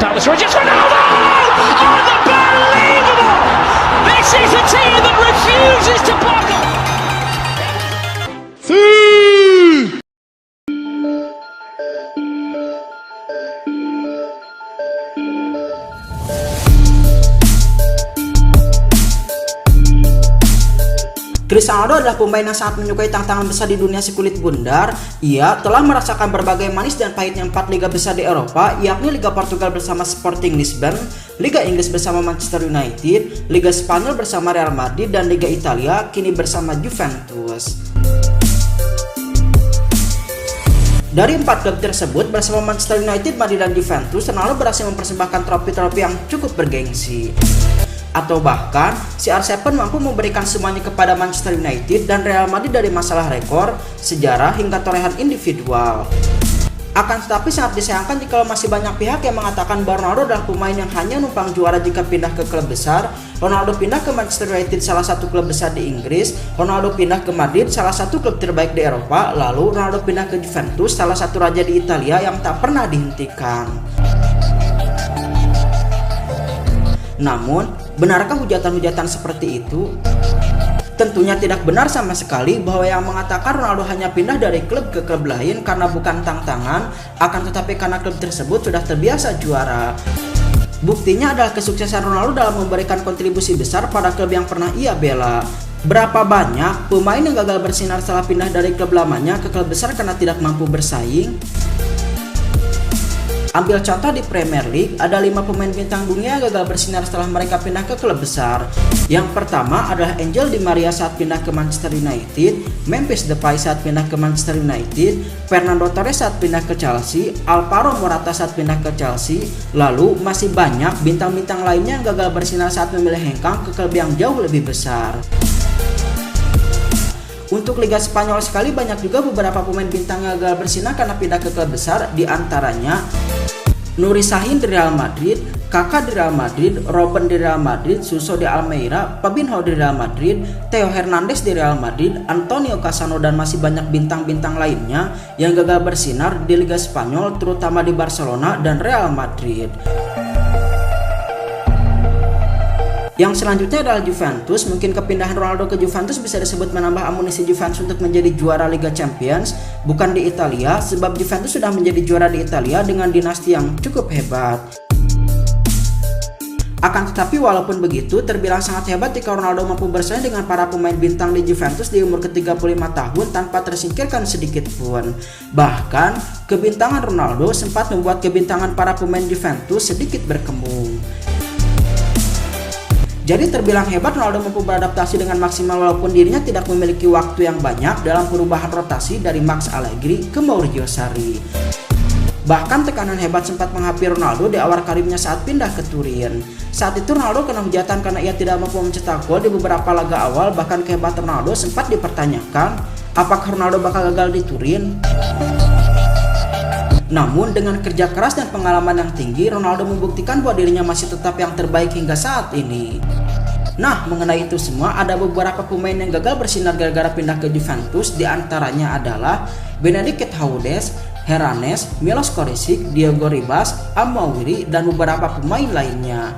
That was Rodgers. Ronaldo! Unbelievable! This is a team that refuses to buckle. Cristiano Ronaldo adalah pemain yang sangat menyukai tantangan besar di dunia si kulit bundar. Ia telah merasakan berbagai manis dan pahitnya 4 liga besar di Eropa, yakni Liga Portugal bersama Sporting Lisbon, Liga Inggris bersama Manchester United, Liga Spanyol bersama Real Madrid, dan Liga Italia kini bersama Juventus. Dari 4 klub tersebut bersama Manchester United, Madrid, dan Juventus, Ronaldo berhasil mempersembahkan trofi-trofi yang cukup bergengsi. Atau bahkan CR7 mampu memberikan semuanya kepada Manchester United dan Real Madrid dari masalah rekor, sejarah, hingga torehan individual. Akan tetapi sangat disayangkan jika masih banyak pihak yang mengatakan bahwa Ronaldo adalah pemain yang hanya numpang juara jika pindah ke klub besar. Ronaldo pindah ke Manchester United, salah satu klub besar di Inggris. Ronaldo pindah ke Madrid, salah satu klub terbaik di Eropa. Lalu Ronaldo pindah ke Juventus, salah satu raja di Italia yang tak pernah dihentikan. Namun, benarkah hujatan-hujatan seperti itu? Tentunya tidak benar sama sekali bahwa yang mengatakan Ronaldo hanya pindah dari klub ke klub lain karena bukan tantangan, akan tetapi karena klub tersebut sudah terbiasa juara. Buktinya adalah kesuksesan Ronaldo dalam memberikan kontribusi besar pada klub yang pernah ia bela. Berapa banyak pemain yang gagal bersinar setelah pindah dari klub lamanya ke klub besar karena tidak mampu bersaing? Ambil contoh di Premier League, ada 5 pemain bintang dunia yang gagal bersinar setelah mereka pindah ke klub besar. Yang pertama adalah Angel Di Maria saat pindah ke Manchester United, Memphis Depay saat pindah ke Manchester United, Fernando Torres saat pindah ke Chelsea, Alvaro Morata saat pindah ke Chelsea. Lalu masih banyak bintang-bintang lainnya yang gagal bersinar saat memilih hengkang ke klub yang jauh lebih besar. Untuk Liga Spanyol sekali, banyak juga beberapa pemain bintang yang gagal bersinar karena pindah ke klub besar, di antaranya Nuri Sahin di Real Madrid, Kaká di Real Madrid, Robben di Real Madrid, Suso di Almeida, Fabinho di Real Madrid, Theo Hernandez di Real Madrid, Antonio Cassano, dan masih banyak bintang-bintang lainnya yang gagal bersinar di Liga Spanyol, terutama di Barcelona dan Real Madrid. Yang selanjutnya adalah Juventus. Mungkin kepindahan Ronaldo ke Juventus bisa disebut menambah amunisi Juventus untuk menjadi juara Liga Champions, bukan di Italia, sebab Juventus sudah menjadi juara di Italia dengan dinasti yang cukup hebat. Akan tetapi walaupun begitu, terbilang sangat hebat jika Ronaldo mampu bersaing dengan para pemain bintang di Juventus di umur ke-35 tahun tanpa tersingkirkan sedikit pun. Bahkan, kebintangan Ronaldo sempat membuat kebintangan para pemain Juventus sedikit berkembang. Jadi terbilang hebat Ronaldo mampu beradaptasi dengan maksimal walaupun dirinya tidak memiliki waktu yang banyak dalam perubahan rotasi dari Max Allegri ke Maurizio Sarri. Bahkan tekanan hebat sempat menghampiri Ronaldo di awal karirnya saat pindah ke Turin. Saat itu Ronaldo kena hujatan karena ia tidak mampu mencetak gol di beberapa laga awal, bahkan kehebatan Ronaldo sempat dipertanyakan, apakah Ronaldo bakal gagal di Turin? Namun dengan kerja keras dan pengalaman yang tinggi, Ronaldo membuktikan bahwa dirinya masih tetap yang terbaik hingga saat ini. Nah, mengenai itu semua, ada beberapa pemain yang gagal bersinar gara-gara pindah ke Juventus, diantaranya adalah Benedict Haudes, Heranes, Milos Korisic, Diego Ribas, Amawiri, dan beberapa pemain lainnya.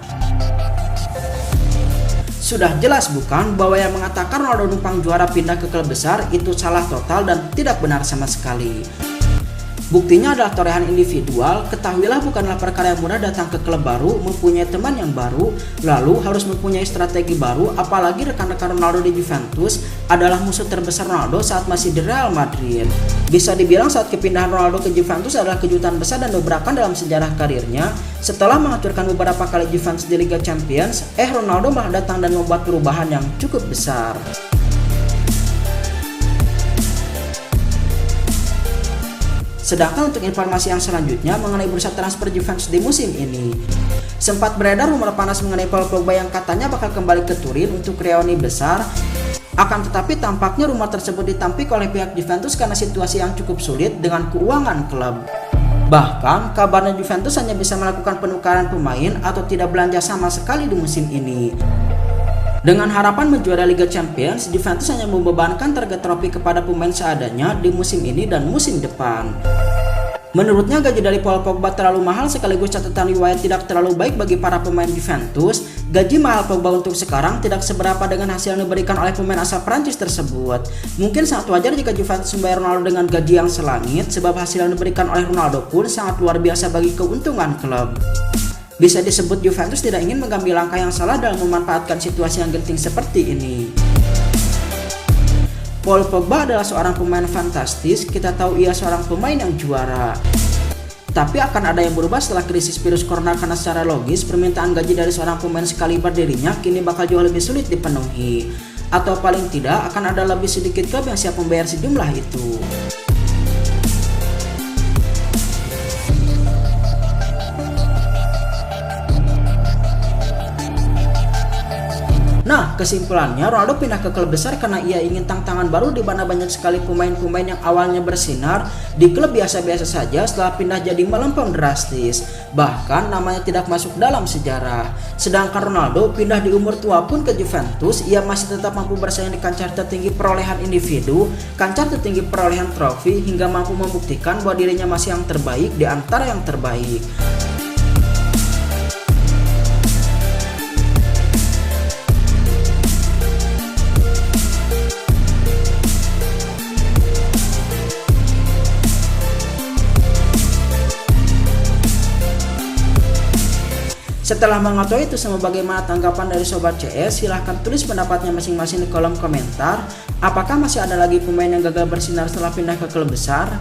Sudah jelas bukan bahwa yang mengatakan Ronaldo numpang juara pindah ke klub besar itu salah total dan tidak benar sama sekali. Buktinya adalah torehan individual. Ketahuilah bukanlah perkara yang mudah datang ke klub baru, mempunyai teman yang baru, lalu harus mempunyai strategi baru, apalagi rekan-rekan Ronaldo di Juventus adalah musuh terbesar Ronaldo saat masih di Real Madrid. Bisa dibilang saat kepindahan Ronaldo ke Juventus adalah kejutan besar dan dobrakan dalam sejarah karirnya. Setelah menghancurkan beberapa kali Juventus di Liga Champions, Ronaldo malah datang dan membuat perubahan yang cukup besar. Sedangkan untuk informasi yang selanjutnya mengenai bursa transfer Juventus di musim ini, sempat beredar rumor panas mengenai Paul Pogba yang katanya bakal kembali ke Turin untuk reuni besar. Akan tetapi tampaknya rumor tersebut ditampik oleh pihak Juventus karena situasi yang cukup sulit dengan keuangan klub. Bahkan kabarnya Juventus hanya bisa melakukan penukaran pemain atau tidak belanja sama sekali di musim ini. Dengan harapan menjuara Liga Champions, Juventus hanya membebankan target trofi kepada pemain seadanya di musim ini dan musim depan. Menurutnya gaji dari Paul Pogba terlalu mahal sekaligus catatan riwayat tidak terlalu baik bagi para pemain Juventus. Gaji mahal Pogba untuk sekarang tidak seberapa dengan hasil yang diberikan oleh pemain asal Prancis tersebut. Mungkin sangat wajar jika Juventus membayar Ronaldo dengan gaji yang selangit, sebab hasil yang diberikan oleh Ronaldo pun sangat luar biasa bagi keuntungan klub. Bisa disebut Juventus tidak ingin mengambil langkah yang salah dalam memanfaatkan situasi yang genting seperti ini. Paul Pogba adalah seorang pemain fantastis, kita tahu ia seorang pemain yang juara. Tapi akan ada yang berubah setelah krisis virus corona karena secara logis permintaan gaji dari seorang pemain sekaliber dirinya kini bakal jauh lebih sulit dipenuhi. Atau paling tidak akan ada lebih sedikit klub yang siap membayar sejumlah itu. Nah, kesimpulannya Ronaldo pindah ke klub besar karena ia ingin tantangan baru di mana banyak sekali pemain-pemain yang awalnya bersinar di klub biasa-biasa saja setelah pindah jadi melempem drastis. Bahkan namanya tidak masuk dalam sejarah. Sedangkan Ronaldo pindah di umur tua pun ke Juventus, ia masih tetap mampu bersaing di kancah tertinggi perolehan individu, kancah tertinggi perolehan trofi, hingga mampu membuktikan bahwa dirinya masih yang terbaik di antara yang terbaik. Setelah mengetahui itu semua, bagaimana tanggapan dari Sobat CS? Silahkan tulis pendapatnya masing-masing di kolom komentar. Apakah masih ada lagi pemain yang gagal bersinar setelah pindah ke klub besar?